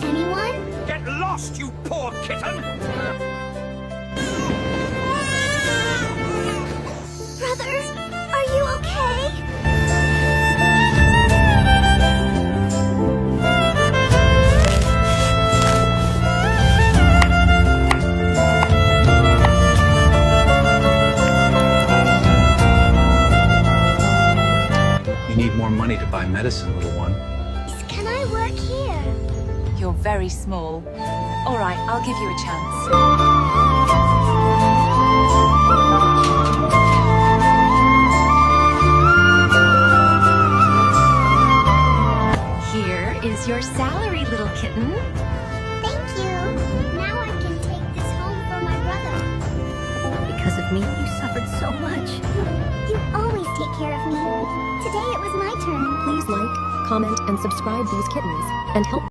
anyone? Get lost, you poor kitten! Brother, are you okay? You need more money to buy medicine, little one. Can I work here? You're very small. All right, I'll give you a chance. Here is your salary, little kitten. Thank you. Now I can take this home for my brother. Because of me, you suffered so much. You always take care of me. Today it was my turn. Please like, comment, and subscribe these kittens and help